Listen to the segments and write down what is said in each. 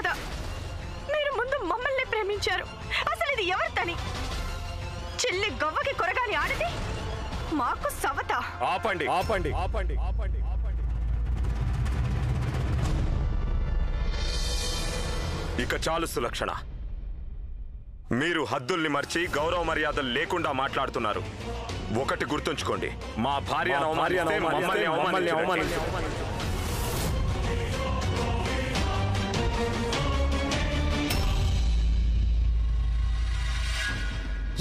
కదా, మీరు ముందు మమ్మల్ని ప్రేమించారు. అసలు ఇది ఎవరి తని? చెల్లి గవ్వకి కొరగాని ఆడితే మాకు సవత. ఆపండి ఆపండి ఆపండి ఆపండి ఆపండి. ఇక చాలు సులక్షణ. మీరు హద్దుల్ని మర్చి గౌరవ మర్యాదలు లేకుండా మాట్లాడుతున్నారు. ఒకటి గుర్తుంచుకోండి, మా భార్యను మమ్మల్ని అవమానించారు.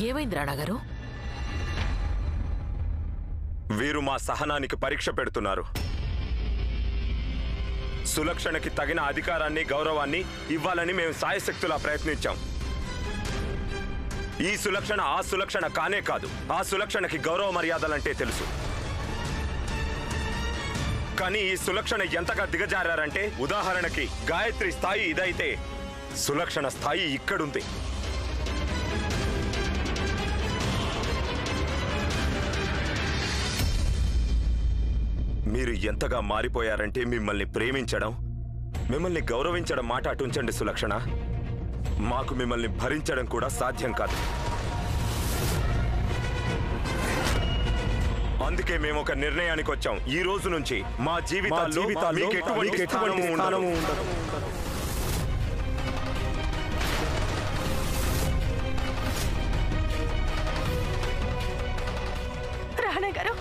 ఏమైంది రాణాగారు? వీరు మా సహనానికి పరీక్ష పెడుతున్నారు. సులక్షణకి తగిన అధికారాన్ని గౌరవాన్ని ఇవ్వాలని మేము సాయశక్తులా ప్రయత్నించాం. ఈ సులక్షణ ఆ సులక్షణ కానే కాదు. ఆ సులక్షణకి గౌరవ మర్యాదలంటే తెలుసు. కానీ ఈ సులక్షణ ఎంతగా దిగజారంటే, ఉదాహరణకి గాయత్రి స్థాయి ఇదైతే సులక్షణ స్థాయి ఇక్కడుంది. మీరు ఎంతగా మారిపోయారంటే, మిమ్మల్ని ప్రేమించడం, మిమ్మల్ని గౌరవించడం మాట అటుంచండి సులక్షణ, మాకు మిమ్మల్ని భరించడం కూడా సాధ్యం కాదు. అందుకే మేము ఒక నిర్ణయానికి వచ్చాం. ఈ రోజు నుంచి మా జీవితాల్లో మీకు ఎటువంటి స్థానము ఉండదు. రాణా గారు,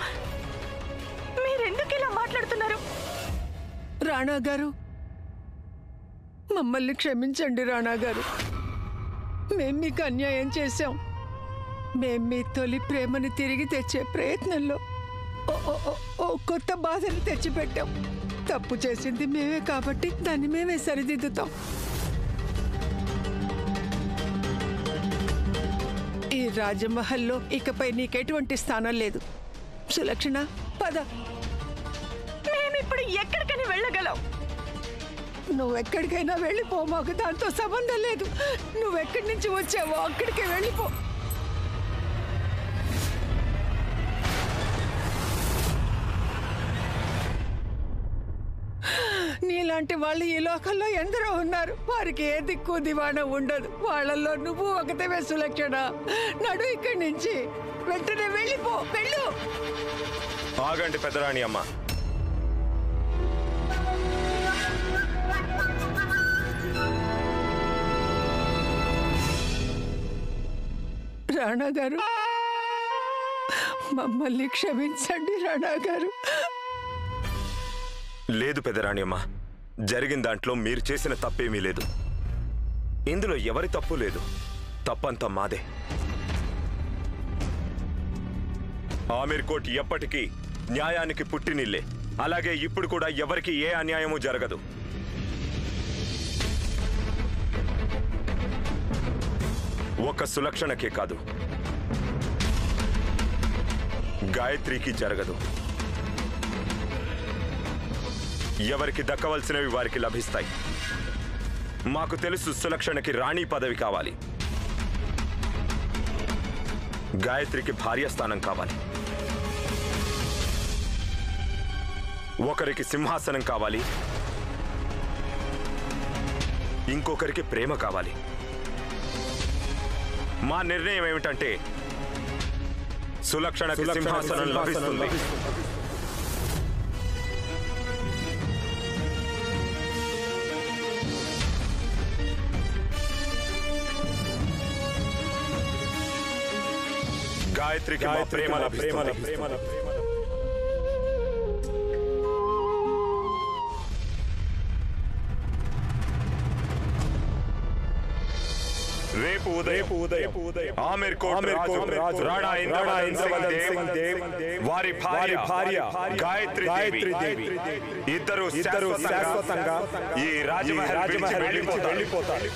మీరెందుకు ఇలా మాట్లాడుతున్నారు? రాణా గారు, మమ్మల్ని క్షమించండి రాణా గారు. మేం మీకు అన్యాయం చేశాం. మేం మీ తొలి ప్రేమని తిరిగి తెచ్చే ప్రయత్నంలో ఓ కొత్త బాధని తెచ్చిపెట్టాం. తప్పు చేసింది మేమే కాబట్టి దాన్ని మేమే సరిదిద్దుతాం. ఈ రాజమహల్లో ఇకపై నీకెటువంటి స్థానం లేదు. సులక్షణ, పద. మేమిప్పుడు ఎక్కడికని వెళ్ళగలం? నువ్వెక్కడికైనా వెళ్ళిపో, మాకు దాంతో సంబంధం లేదు. నువ్వెక్కడి నుంచి వచ్చావో అక్కడికే వెళ్ళిపో. నీలాంటి వాళ్ళు ఈ లోకంలో ఎందరో ఉన్నారు. వారికి ఏ దిక్కు దివాణం ఉండదు. వాళ్ళల్లో నువ్వు ఒకతవే సులక్షణ. నడు ఇక్కడి నుంచి, వెంటనే వెళ్ళిపో. వెళ్ళు. ఆగండి పెద్దరాణి అమ్మ. రాణా గారు, మమ్మల్ని క్షమించండి రాణా గారు. లేదు పెద్దరాణి అమ్మ, జరిగిన దాంట్లో మీరు చేసిన తప్పేమీ లేదు. ఇందులో ఎవరి తప్పు లేదు. తప్పంతా మాదే. ఆమీర్ కోర్ట్ ఎప్పటికీ న్యాయానికి పుట్టినిల్లే. అలాగే ఇప్పుడు కూడా ఎవరికి ఏ అన్యాయము జరగదు. ఒక సులక్షణకే కాదు, గాయత్రికి జరగదు. ఎవరికి దక్కవలసినవి వారికి లభిస్తాయి. మాకు తెలుసు, సులక్షణకి రాణి పదవి కావాలి, గాయత్రికి భార్యస్థానం కావాలి, ఒకరికి సింహాసనం కావాలి, ఇంకొకరికి ప్రేమ కావాలి. మా నిర్ణయం ఏమిటంటే, సులక్షణకి సింహాసనం లభిస్తుంది. గాయత్రికి మా ప్రేమ లభిస్తుంది. రేపు ఉదయం ఆమీర్ కోర్ట్ రాజు రాణా ఇంద్రవదన్ సింగ్ దేవ్ వారి భార్య గాయత్రి దేవి ఇద్దరు శాశ్వతంగా ఈ రాజమహల్ వెళ్ళిపోతారు.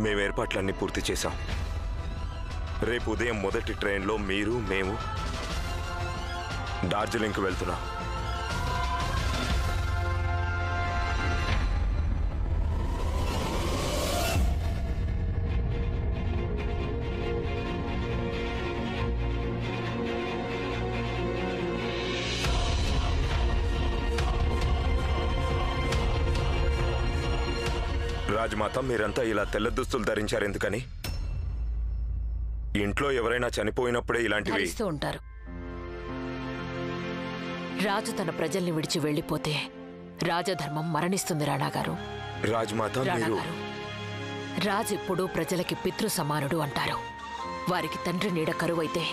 మేము ఏర్పాట్లన్నీ పూర్తి చేశాం. రేపు ఉదయం మొదటి ట్రైన్లో మీరు మేము డార్జిలింగ్కి వెళ్తున్నాం. రాజమాత, మీరంతా ఇలా తెల్ల దుస్తులు ధరించారు ఎందుకని? ఇంట్లో ఎవరైనా చనిపోయినప్పుడే ఇలాంటివి ధరిస్తూ ఉంటారు. రాజు తన ప్రజల్ని విడిచి వెళ్లిపోతే రాజధర్మం మరణిస్తుంది రాణాగారు. రాజమాత, మీరు రాజు ఎప్పుడూ ప్రజలకి పితృ సమానుడు అంటారు. వారికి తండ్రి నీడ కరువైతే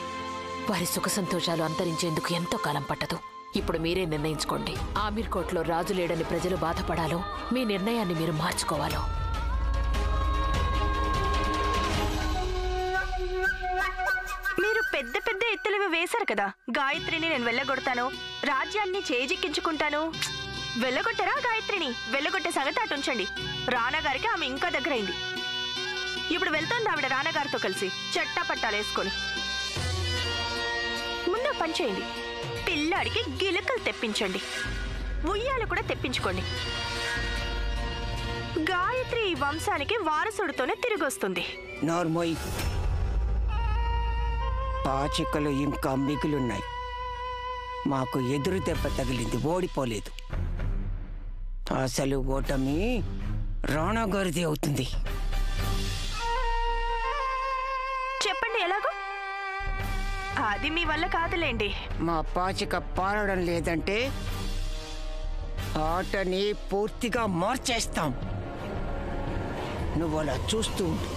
వారి సుఖ సంతోషాలు అంతరించేందుకు ఎంతో కాలం పట్టదు. ఇప్పుడు మీరే నిర్ణయించుకోండి. ఆమీర్ కోట్లో రాజు లేడని ప్రజలు బాధపడాలో, మీ నిర్ణయాన్ని మీరు మార్చుకోవాలో. మీరు పెద్ద పెద్ద ఎత్తులు వేశారు కదా. గాయత్రిని నేను వెళ్ళగొడతాను, రాజ్యాన్ని చేజిక్కించుకుంటాను. వెళ్ళగొట్టరా గాయత్రిని? వెళ్ళగొట్టే సంగతి అటు ఉంచండి. రానాగారికి ఆమె ఇంకా దగ్గరైంది. ఇప్పుడు వెళ్తోంది ఆవిడ రానాగారితో కలిసి చట్టా పట్టాలేసుకొని. ముందు పని చేయండి, పిల్లాడికి గిలకలు తెప్పించండి, ఉయ్యాలు కూడా తెప్పించుకోండి. గాయత్రి ఈ వంశానికి వారసుడితోనే తిరిగొస్తుంది. నార్మోయ్, పాచికలు ఇంకా మిగులున్నాయి. మాకు ఎదురు దెబ్బ తగిలింది, ఓడిపోలేదు. అసలు ఓటమి రాణాగారిది అవుతుంది. చెప్పండి ఎలాగో. అది మీ వల్ల కాదులేండి. మా పాచిక పారడం లేదంటే ఆటని పూర్తిగా మార్చేస్తాం. నువ్వు అలా చూస్తూ ఉండు.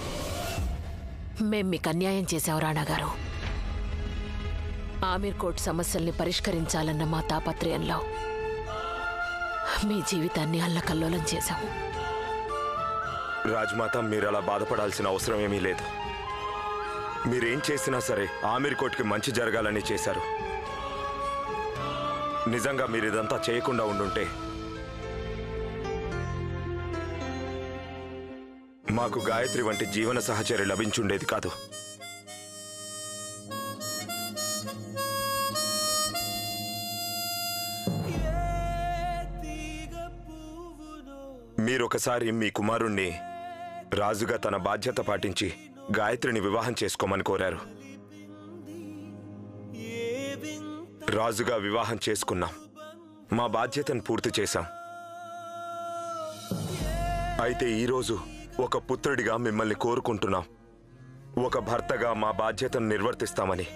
మేం మీకు అన్యాయం చేశాం రాణాగారు. ఆమీర్ కోట్ సమస్యల్ని పరిష్కరించాలన్న మా తాపత్రయంలో మీ జీవితాన్ని అల్లకల్లోలం చేశాము. రాజమాత, మీరు అలా బాధపడాల్సిన అవసరం ఏమీ లేదు. మీరేం చేసినా సరే ఆమీర్ కోట్కి మంచి జరగాలని చేశారు. నిజంగా మీరు ఇదంతా చేయకుండా ఉండుంటే మాకు గాయత్రి వంటి జీవన సహచరి లభించుండేది కాదు. మీరొకసారి మీ కుమారుణ్ణి రాజుగా తన బాధ్యత పాటించి గాయత్రిని వివాహం చేసుకోమని కోరారు. రాజుగా వివాహం చేసుకున్నాం, మా బాధ్యతను పూర్తి చేశాం. అయితే ఈరోజు ఒక పుత్రుడిగా మిమ్మల్ని కోరుకుంటున్నాం. ఒక భర్తగా మా బాధ్యతను నిర్వర్తిస్తామని.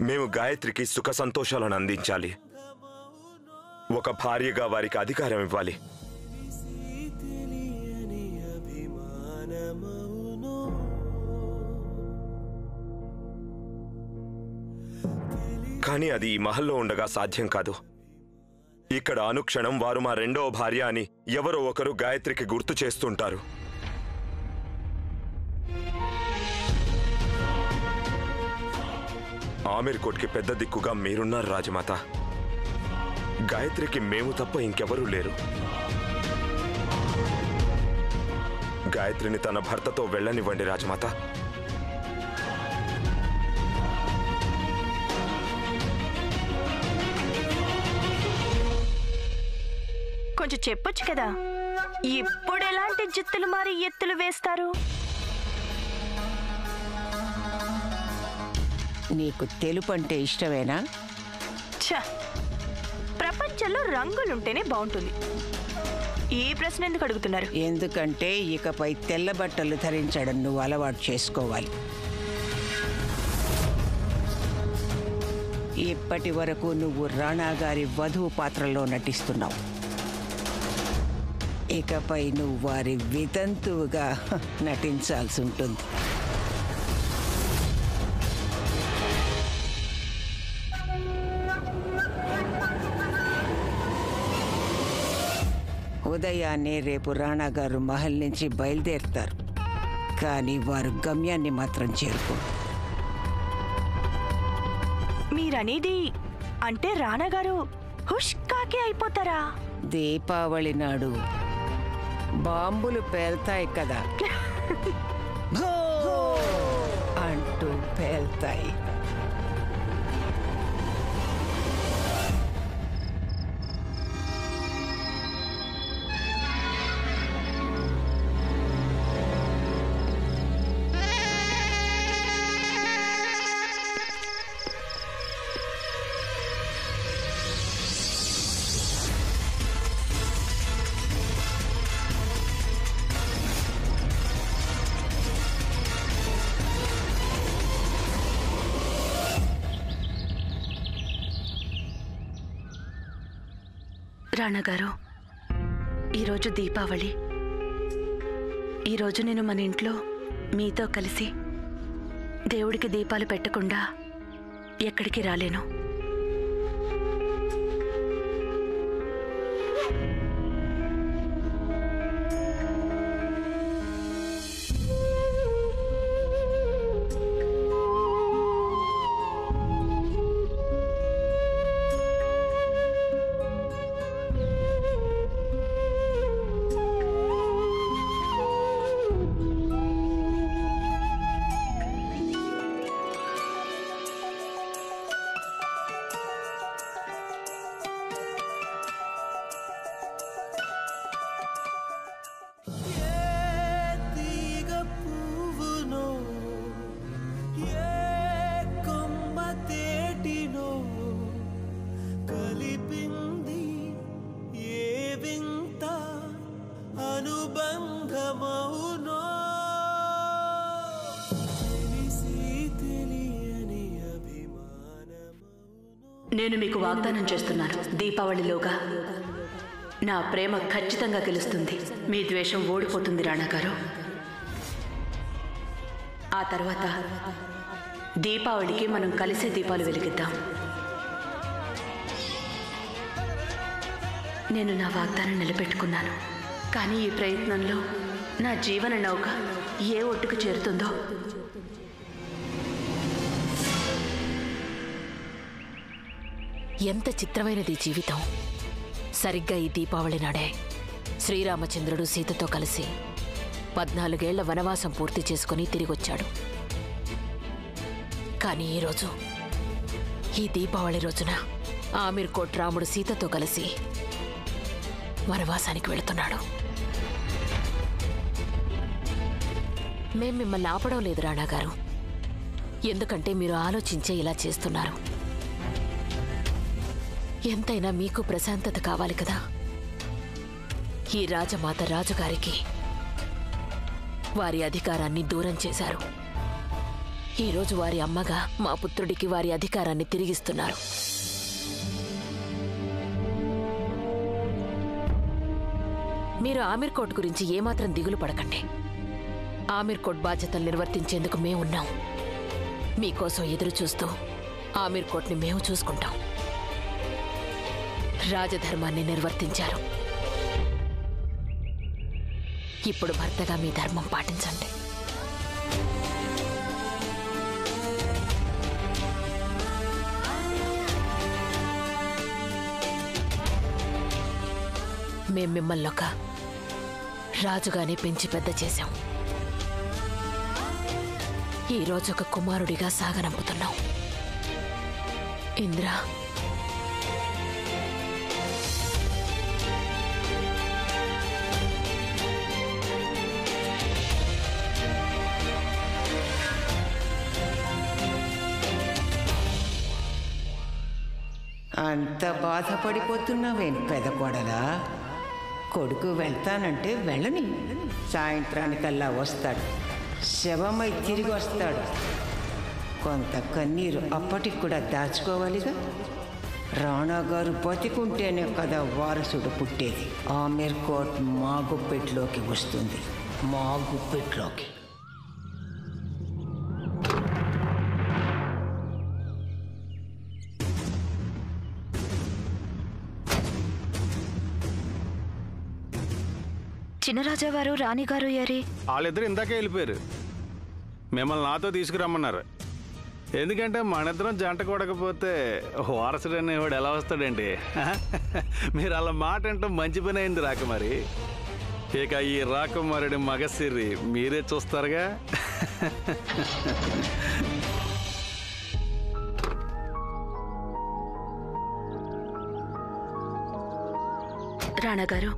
మేము గాయత్రికి సుఖ సంతోషాలను అందించాలి. ఒక భార్యగా వారికి అధికారం ఇవ్వాలి. కానీ అది ఈ మహల్లో ఉండగా సాధ్యం కాదు. ఇక్కడ అనుక్షణం వారు మా రెండవ భార్య అని ఎవరో ఒకరు గాయత్రికి గుర్తు చేస్తుంటారు. ఆమీర్ కోట్కి పెద్ద దిక్కుగా మీరున్నారు రాజమాత. గాయత్రికి మేము తప్ప ఇంకెవరూ లేరు. గాయత్రిని తన భర్తతో వెళ్ళనివ్వండి రాజమాత. కొంచెం చెప్పొచ్చు కదా, ఇప్పుడు ఎలాంటి జిత్తులు మారి ఎత్తులు వేస్తారు? నీకు తెలుపు అంటే ఇష్టమేనా? ప్రపంచంలో రంగులుంటేనే బాగుంటుంది. ఈ ప్రశ్న ఎందుకు అడుగుతున్నారు? ఎందుకంటే ఇకపై తెల్ల బట్టలు ధరించడం నువ్వు అలవాటు చేసుకోవాలి. ఇప్పటి వరకు నువ్వు రాణాగారి వధువు పాత్రలో నటిస్తున్నావు. ఇకపై నువ్వు వారి వితంతువుగా నటించాల్సి ఉంటుంది. ఉదయాన్నే రేపు రాణాగారు మహల్ నుంచి బయలుదేరుతారు. కానీ వారు గమ్యాన్ని మాత్రం చేరుకోరు. మీరనేది అంటే రాణాగారు హుష్కాకే అయిపోతారా? దీపావళి నాడు బాంబులు పేల్తాయి కదా, భో అంటూ పేల్తాయి. రాణగారు, ఈరోజు దీపావళి. ఈరోజు నేను మన ఇంట్లో మీతో కలిసి దేవుడికి దీపాలు పెట్టకుండా ఎక్కడికి రాలేను. నేను మీకు వాగ్దానం చేస్తున్నాను, దీపావళిలోగా నా ప్రేమ ఖచ్చితంగా గెలుస్తుంది. మీ ద్వేషం ఓడిపోతుంది రాణగారు. ఆ తర్వాత దీపావళికి మనం కలిసే దీపాలు వెలిగిద్దాం. నేను నా వాగ్దానం నిలబెట్టుకున్నాను. కానీ ఈ ప్రయత్నంలో నా జీవన నౌక ఏ ఒడ్డుకు చేరుతుందో. ఎంత చిత్రమైనది జీవితం. సరిగ్గా ఈ దీపావళి నాడే శ్రీరామచంద్రుడు సీతతో కలిసి 14 ఏళ్ల వనవాసం పూర్తి చేసుకుని తిరిగొచ్చాడు. కానీ ఈరోజు ఈ దీపావళి రోజున ఆమీర్ కోట్ రాముడు సీతతో కలిసి వనవాసానికి వెళుతున్నాడు. మేం మిమ్మల్ని ఆపడం లేదు రాణాగారు, ఎందుకంటే మీరు ఆలోచించే ఇలా చేస్తున్నారు. ఎంతైనా మీకు ప్రశాంతత కావాలి కదా. ఈ రాజమాత రాజుగారికి వారి అధికారాన్ని దూరం చేశారు. ఈరోజు వారి అమ్మగా మా పుత్రుడికి వారి అధికారాన్ని తిరిగిస్తున్నారు. మీరు ఆమీర్ కోట్ గురించి ఏమాత్రం దిగులు పడకండి. ఆమీర్ కోట్ బాధ్యతలు నిర్వర్తించేందుకు మేమున్నాం. మీకోసం ఎదురు చూస్తూ ఆమీర్ కోట్ని మేము చూసుకుంటాం. రాజధర్మాన్ని నిర్వర్తించారు. ఇప్పుడు భర్తగా మీ ధర్మం పాటించండి. మేం మిమ్మల్ని ఒక రాజుగానే పెంచి పెద్ద చేశాం. ఈరోజు ఒక కుమారుడిగా సాగనంపుతున్నాం. ఇంద్ర, అంత బాధపడిపోతున్నావేం పెదకోడలా? కొడుకు వెళ్తానంటే వెళ్ళని. సాయంత్రానికల్లా వస్తాడు, శవమై తిరిగి వస్తాడు. కొంత కన్నీరు అప్పటికి కూడా దాచుకోవాలిగా. రాణాగారు బతికుంటేనే కదా వారసుడు పుట్టేది. ఆమీర్ కోట్ మా గుప్పెట్లోకి వస్తుంది, మా గుప్పెట్లోకి. చిన్నరాజావారు రాణిగారు ఏరి? వాళ్ళిద్దరు ఇందాకే వెళ్ళిపోయారు. మిమ్మల్ని నాతో తీసుకురమ్మన్నారు. ఎందుకంటే మనిద్దరం జంట కొడకపోతే వారసుడు అనేవాడు ఎలా వస్తాడండి? మీరు అలా మాట అంటే మంచి పని అయింది రాకుమారి. ఇక ఈ రాకుమారుడి మగసిరి మీరే చూస్తారుగా. రాణా గారు,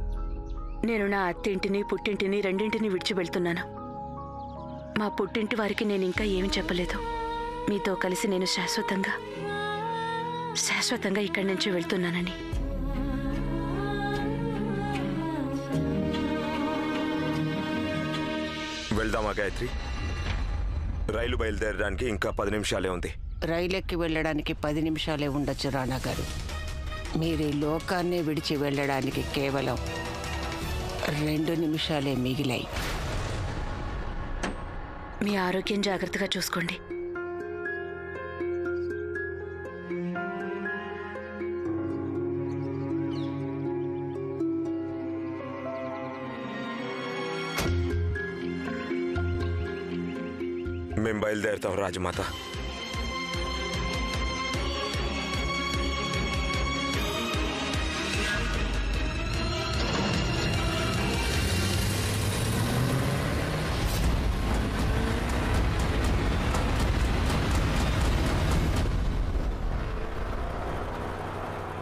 నేను నా అత్తింటిని పుట్టింటిని రెండింటిని విడిచి వెళ్తున్నాను. మా పుట్టింటి వారికి నేను ఇంకా ఏమి చెప్పలేదు. మీతో కలిసి నేను శాశ్వతంగా ఇక్కడి నుంచి వెళ్తున్నానని. వెళ్దామా గాయత్రి? రైలు బయలుదేరడానికి ఇంకా 10 నిమిషాలే ఉంది. రైలెక్కి వెళ్ళడానికి 10 నిమిషాలే ఉండొచ్చు రాణా గారు. మీరు ఈ లోకాన్ని విడిచి వెళ్ళడానికి కేవలం 2 నిమిషాలే మిగిలాయి. మీ ఆరోగ్యం జాగ్రత్తగా చూసుకోండి. మేము బయలుదేరుతాం రాజమాత.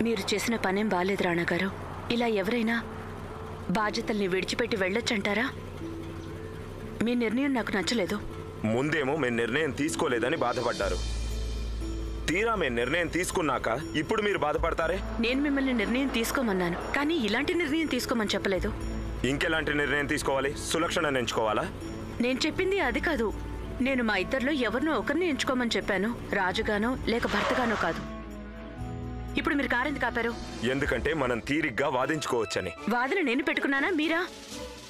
మీరు చేసిన పనేం బాలేదు రాణా గారు. ఇలా ఎవరైనా బాధ్యతల్ని విడిచిపెట్టి వెళ్ళొచ్చంటారా? మీ నిర్ణయం నాకు నచ్చలేదు. ముందేమో మేము నిర్ణయం తీసుకోలేదని బాధపడ్డారు. తీరా మేము నిర్ణయం తీసుకున్నాక ఇప్పుడు మీరు బాధపడతారే? నేను మిమ్మల్ని నిర్ణయం తీసుకోమన్నాను, కానీ ఇలాంటి నిర్ణయం తీసుకోమని చెప్పలేదు. ఇంకెలాంటి నిర్ణయం తీసుకోవాలి? సులక్షణ ఎంచుకోవాలా? నేను చెప్పింది అది కాదు. నేను మా ఇద్దరిలో ఎవరినో ఒకరిని ఎంచుకోమని చెప్పాను. రాజుగానో లేక భర్తగానో కాదు. ఇప్పుడు మీరు కారెందుకు ఆపారు? ఎందుకంటే మనం తీరిగ్గా వాదించుకోవచ్చని. వాదన నేను పెట్టుకున్నానా మీరా?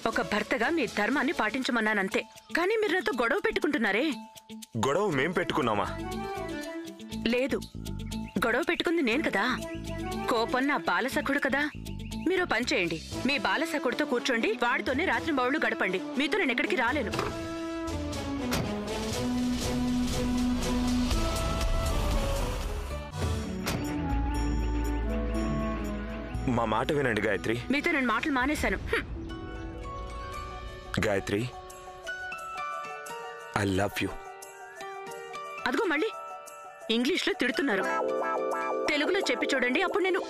ఒక భర్తగా మీ ధర్మాన్ని పాటించమన్నానంతే. కానీ మీరు నాతో గొడవ పెట్టుకుంటున్నారే. గొడవ మేం పెట్టుకున్నామా? లేదు, గొడవ పెట్టుకుంది నేను కదా. కోపం నా బాలసఖుడు కదా. మీరు పని చేయండి, మీ బాలసఖుడితో కూర్చోండి, వాడితోనే రాత్రి బౌళ్ళు గడపండి. మీతో నేను ఎక్కడికి రాలేను. మా మాట వినండి గాయత్రి. మీతో నేను మాటలు మానేశాను. Gayatri, I love you. అదిగో మళ్ళీ ఇంగ్లీష్లో తిడుతున్నారు. తెలుగులో చెప్పి చూడండి, అప్పుడు నేను.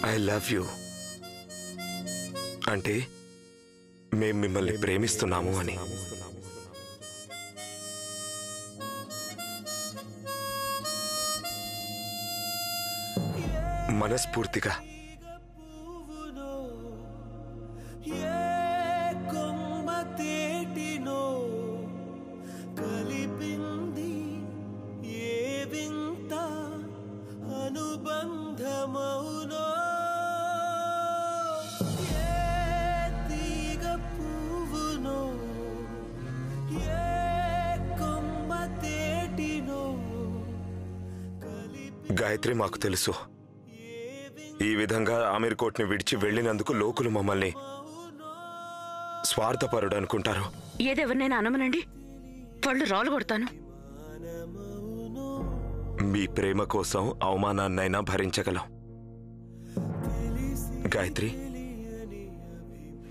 ఐ లవ్ యూ అంటే మేము మిమ్మల్ని ప్రేమిస్తున్నాము అని. మనస్ఫూర్తిగా. గాయత్రి, మాకు తెలుసు ఈ విధంగా ఆమీర్ కోట్ని విడిచి వెళ్ళినందుకు లోకులు మమ్మల్ని స్వార్థపరుడు అనుకుంటారు. ఏదెవరినైనా అనమనండి, వాళ్ళు రాళ్ళు కొడతాను. మీ ప్రేమ కోసం అవమానాన్నైనా భరించగలం. గాయత్రి,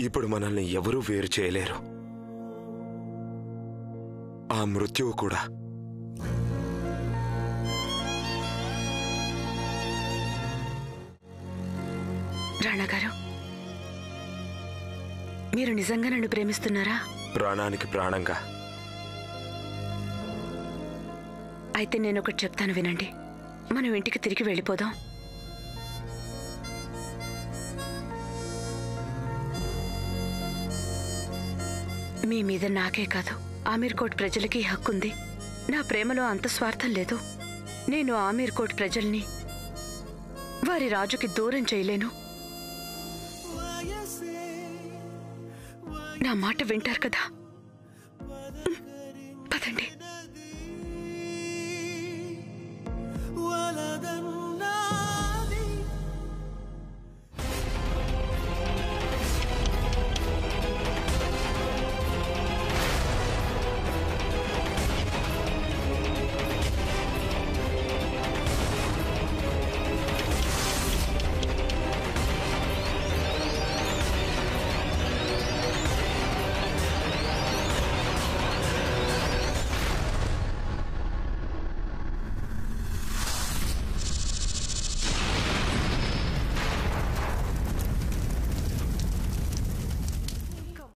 ఇప్పుడు మనల్ని ఎవరూ వేరు చేయలేరు. ఆ మృత్యువు కూడా. రాణా గారు, మీరు నిజంగా నన్ను ప్రేమిస్తున్నారా? ప్రాణానికి ప్రాణంగా. అయితే నేను ఒకటి చెప్తాను, వినండి. మనం ఇంటికి తిరిగి వెళ్ళిపోదాం. మీ మీద నాకే కాదు, ఆమీర్ కోట్ ప్రజలకి హక్కుంది. నా ప్రేమలో అంత స్వార్థం లేదు. నేను ఆమీర్ కోట్ ప్రజల్ని వారి రాజుకి దూరం చేయలేను. నా మాట వింటారు కదా?